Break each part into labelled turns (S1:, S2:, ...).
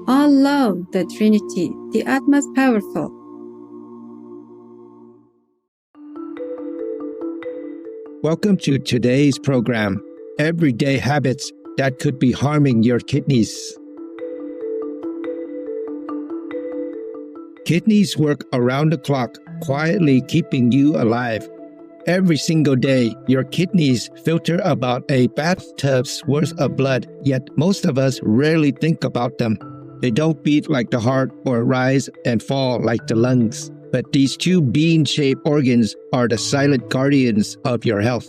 S1: all love the Trinity, the utmost powerful.
S2: Welcome to today's program, Everyday Habits That Could Be Harming Your Kidneys. Kidneys work around the clock, quietly keeping you alive. Every single day, your kidneys filter about a bathtub's worth of blood, yet most of us rarely think about them. They don't beat like the heart or rise and fall like the lungs. But these two bean-shaped organs are the silent guardians of your health.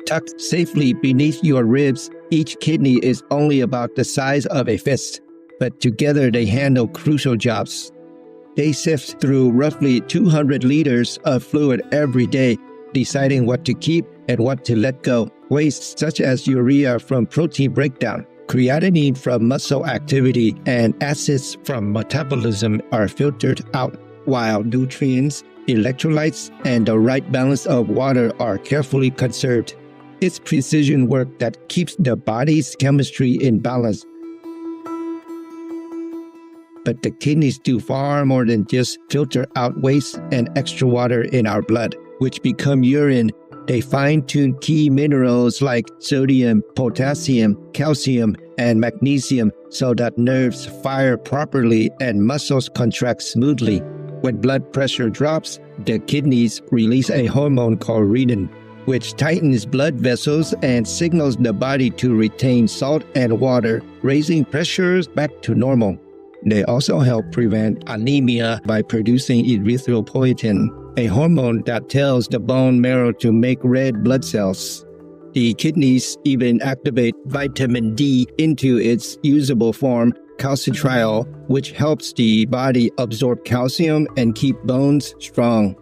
S2: Tucked safely beneath your ribs, each kidney is only about the size of a fist, but together they handle crucial jobs. They sift through roughly 200 liters of fluid every day, deciding what to keep and what to let go. Wastes such as urea from protein breakdown, creatinine from muscle activity, and acids from metabolism are filtered out, while nutrients, electrolytes, and the right balance of water are carefully conserved. It's precision work that keeps the body's chemistry in balance. But the kidneys do far more than just filter out waste and extra water in our blood, which become urine. They fine-tune key minerals like sodium, potassium, calcium, and magnesium so that nerves fire properly and muscles contract smoothly. When blood pressure drops, the kidneys release a hormone called renin, which tightens blood vessels and signals the body to retain salt and water, raising pressures back to normal. They also help prevent anemia by producing erythropoietin, a hormone that tells the bone marrow to make red blood cells. The kidneys even activate vitamin D into its usable form, calcitriol, which helps the body absorb calcium and keep bones strong.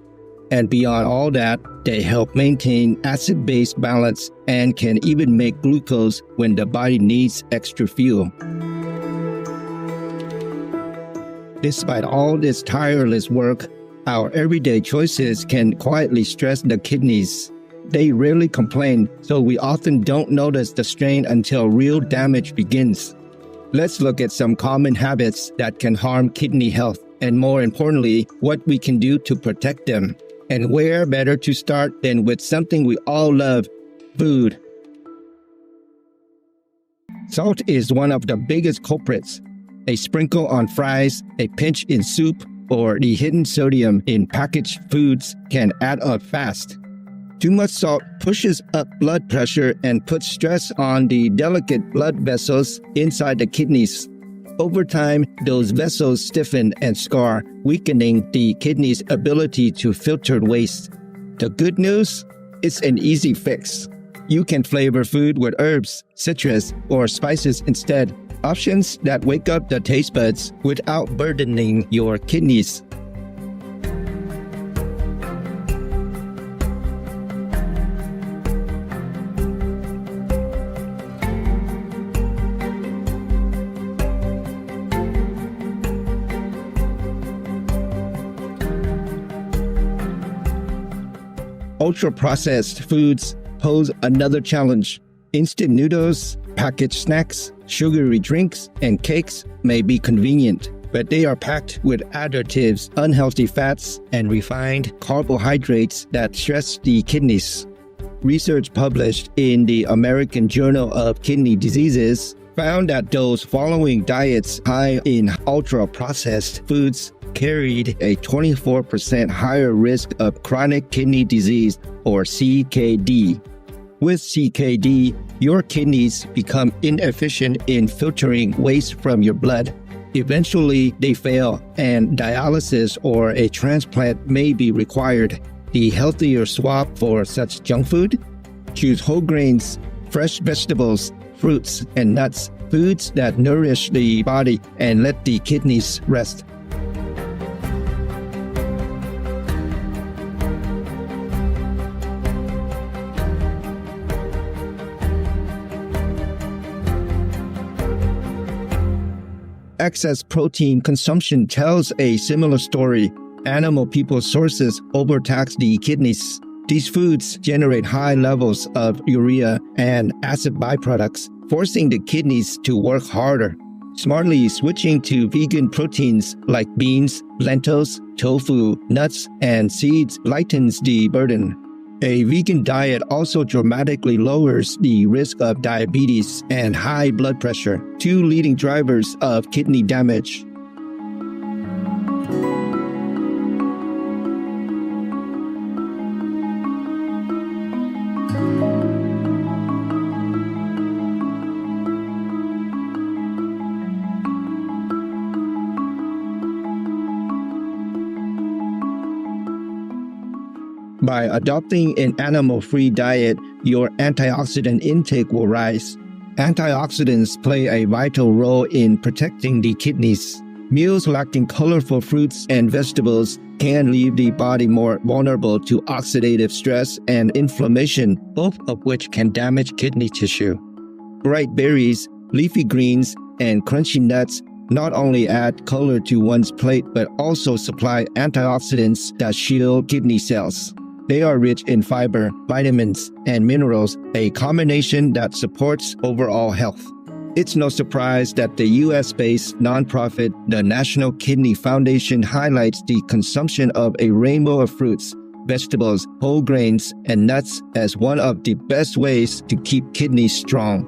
S2: And beyond all that, they help maintain acid-base balance and can even make glucose when the body needs extra fuel. Despite all this tireless work, our everyday choices can quietly stress the kidneys. They rarely complain, so we often don't notice the strain until real damage begins. Let's look at some common habits that can harm kidney health, and more importantly, what we can do to protect them. And where better to start than with something we all love, food. Salt is one of the biggest culprits. A sprinkle on fries, a pinch in soup, or the hidden sodium in packaged foods can add up fast. Too much salt pushes up blood pressure and puts stress on the delicate blood vessels inside the kidneys. Over time, those vessels stiffen and scar, weakening the kidney's ability to filter waste. The good news? It's an easy fix. You can flavor food with herbs, citrus, or spices instead. Options that wake up the taste buds without burdening your kidneys. Ultra-processed foods pose another challenge. Instant noodles, packaged snacks, sugary drinks, and cakes may be convenient, but they are packed with additives, unhealthy fats, and refined carbohydrates that stress the kidneys. Research published in the American Journal of Kidney Diseases found that those following diets high in ultra-processed foods carried a 24% higher risk of chronic kidney disease, or CKD. With CKD, your kidneys become inefficient in filtering waste from your blood. Eventually, they fail, and dialysis or a transplant may be required. The healthier swap for such junk food? Choose whole grains, fresh vegetables, fruits, and nuts, foods that nourish the body and let the kidneys rest. Excess protein consumption tells a similar story. Animal people sources overtax the kidneys. These foods generate high levels of urea and acid byproducts, forcing the kidneys to work harder. Smartly switching to vegan proteins like beans, lentils, tofu, nuts, and seeds lightens the burden. A vegan diet also dramatically lowers the risk of diabetes and high blood pressure, two leading drivers of kidney damage. By adopting an animal-free diet, your antioxidant intake will rise. Antioxidants play a vital role in protecting the kidneys. Meals lacking colorful fruits and vegetables can leave the body more vulnerable to oxidative stress and inflammation, both of which can damage kidney tissue. Bright berries, leafy greens, and crunchy nuts not only add color to one's plate but also supply antioxidants that shield kidney cells. They are rich in fiber, vitamins, and minerals, a combination that supports overall health. It's no surprise that the US-based nonprofit, the National Kidney Foundation, highlights the consumption of a rainbow of fruits, vegetables, whole grains, and nuts as one of the best ways to keep kidneys strong.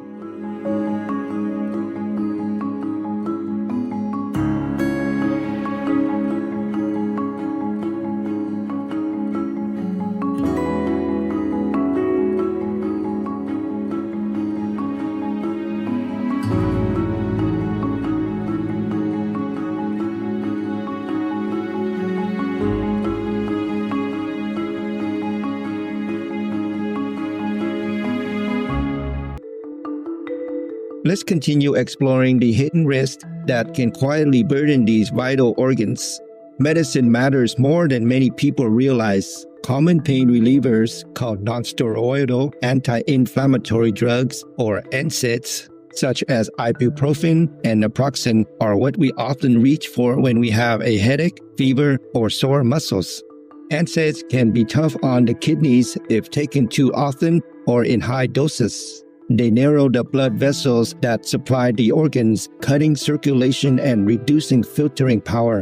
S2: Let's continue exploring the hidden risks that can quietly burden these vital organs. Medicine matters more than many people realize. Common pain relievers called nonsteroidal anti-inflammatory drugs or NSAIDs, such as ibuprofen and naproxen, are what we often reach for when we have a headache, fever, or sore muscles. NSAIDs can be tough on the kidneys if taken too often or in high doses. They narrow the blood vessels that supply the organs, cutting circulation and reducing filtering power.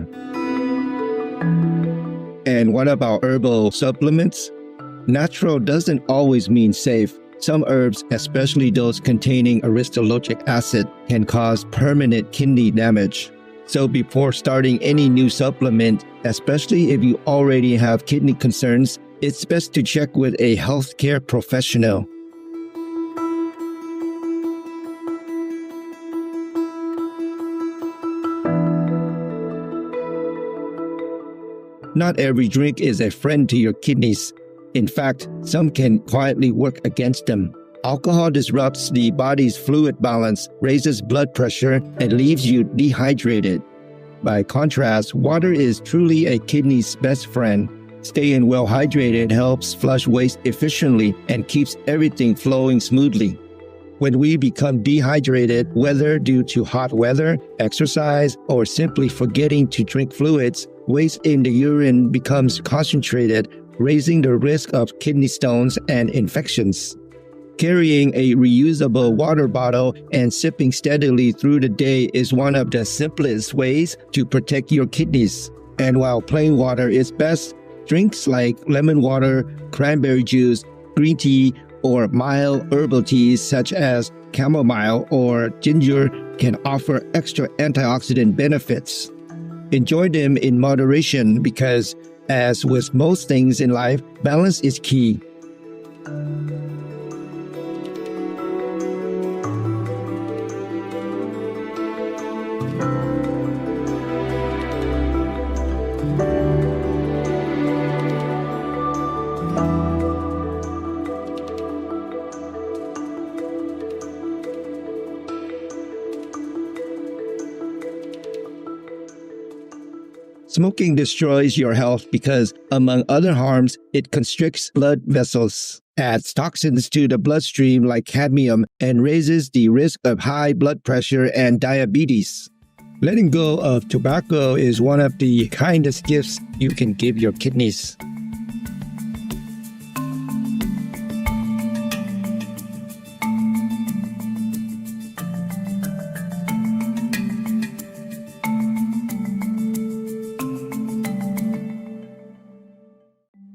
S2: And what about herbal supplements? Natural doesn't always mean safe. Some herbs, especially those containing aristolochic acid, can cause permanent kidney damage. So before starting any new supplement, especially if you already have kidney concerns, it's best to check with a healthcare professional. Not every drink is a friend to your kidneys. In fact, some can quietly work against them. Alcohol disrupts the body's fluid balance, raises blood pressure, and leaves you dehydrated. By contrast, water is truly a kidney's best friend. Staying well hydrated helps flush waste efficiently and keeps everything flowing smoothly. When we become dehydrated, whether due to hot weather, exercise, or simply forgetting to drink fluids, waste in the urine becomes concentrated, raising the risk of kidney stones and infections. Carrying a reusable water bottle and sipping steadily through the day is one of the simplest ways to protect your kidneys. And while plain water is best, drinks like lemon water, cranberry juice, green tea, or mild herbal teas such as chamomile or ginger can offer extra antioxidant benefits. Enjoy them in moderation because, as with most things in life, balance is key. Smoking destroys your health because, among other harms, it constricts blood vessels, adds toxins to the bloodstream like cadmium, and raises the risk of high blood pressure and diabetes. Letting go of tobacco is one of the kindest gifts you can give your kidneys.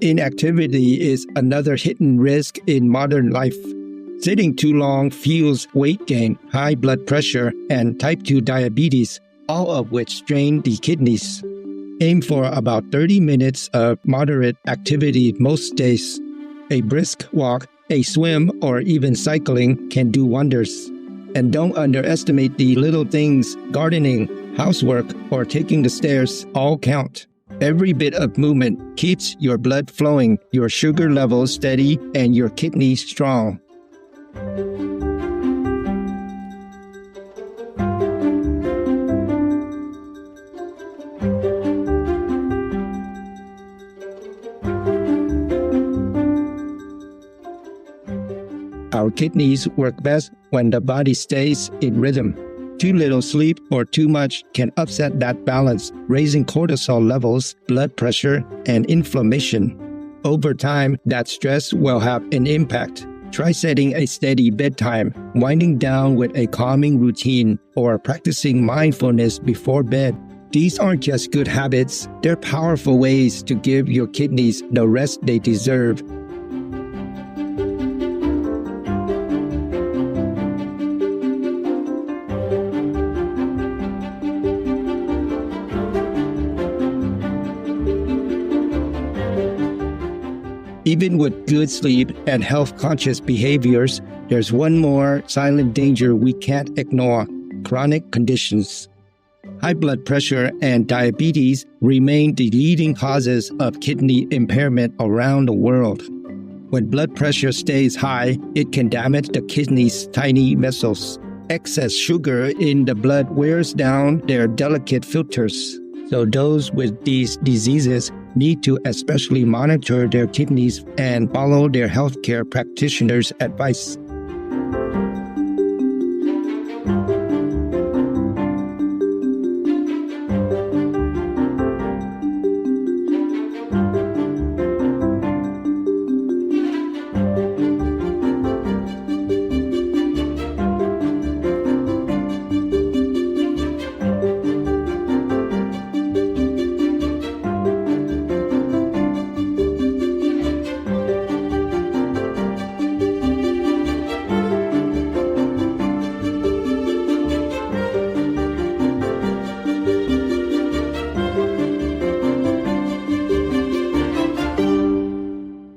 S2: Inactivity is another hidden risk in modern life. Sitting too long fuels weight gain, high blood pressure, and type 2 diabetes, all of which strain the kidneys. Aim for about 30 minutes of moderate activity most days. A brisk walk, a swim, or even cycling can do wonders. And don't underestimate the little things: gardening, housework, or taking the stairs all count. Every bit of movement keeps your blood flowing, your sugar levels steady, and your kidneys strong. Our kidneys work best when the body stays in rhythm. Too little sleep or too much can upset that balance, raising cortisol levels, blood pressure, and inflammation. Over time, that stress will have an impact. Try setting a steady bedtime, winding down with a calming routine, or practicing mindfulness before bed. These aren't just good habits, they're powerful ways to give your kidneys the rest they deserve. Even with good sleep and health-conscious behaviors, there's one more silent danger we can't ignore: chronic conditions. High blood pressure and diabetes remain the leading causes of kidney impairment around the world. When blood pressure stays high, it can damage the kidney's tiny vessels. Excess sugar in the blood wears down their delicate filters. So those with these diseases need to especially monitor their kidneys and follow their healthcare practitioners' advice.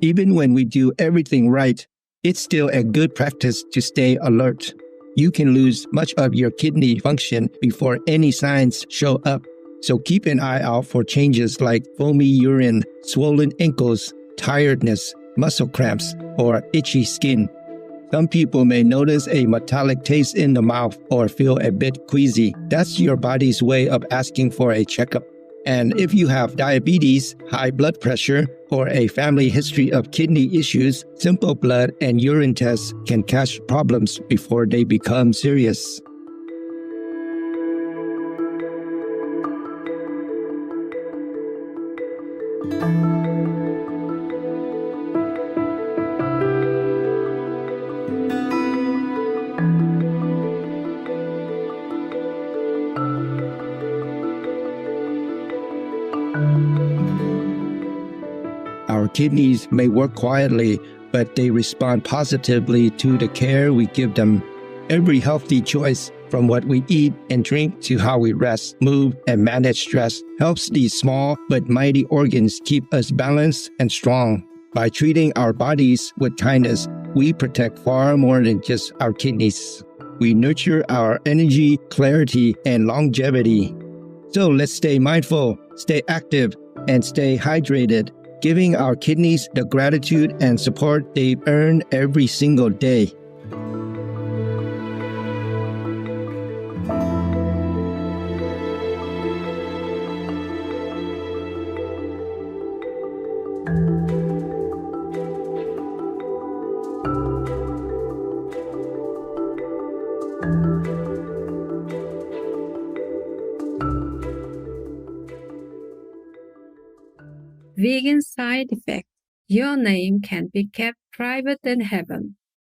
S2: Even when we do everything right, it's still a good practice to stay alert. You can lose much of your kidney function before any signs show up. So keep an eye out for changes like foamy urine, swollen ankles, tiredness, muscle cramps, or itchy skin. Some people may notice a metallic taste in the mouth or feel a bit queasy. That's your body's way of asking for a checkup. And if you have diabetes, high blood pressure, or a family history of kidney issues, simple blood and urine tests can catch problems before they become serious. Our kidneys may work quietly, but they respond positively to the care we give them. Every healthy choice, from what we eat and drink to how we rest, move, and manage stress, helps these small but mighty organs keep us balanced and strong. By treating our bodies with kindness, we protect far more than just our kidneys. We nurture our energy, clarity, and longevity. So let's stay mindful, stay active, and stay hydrated, giving our kidneys the gratitude and support they earn every single day.
S1: Vegan side effect. Your name can be kept private in heaven.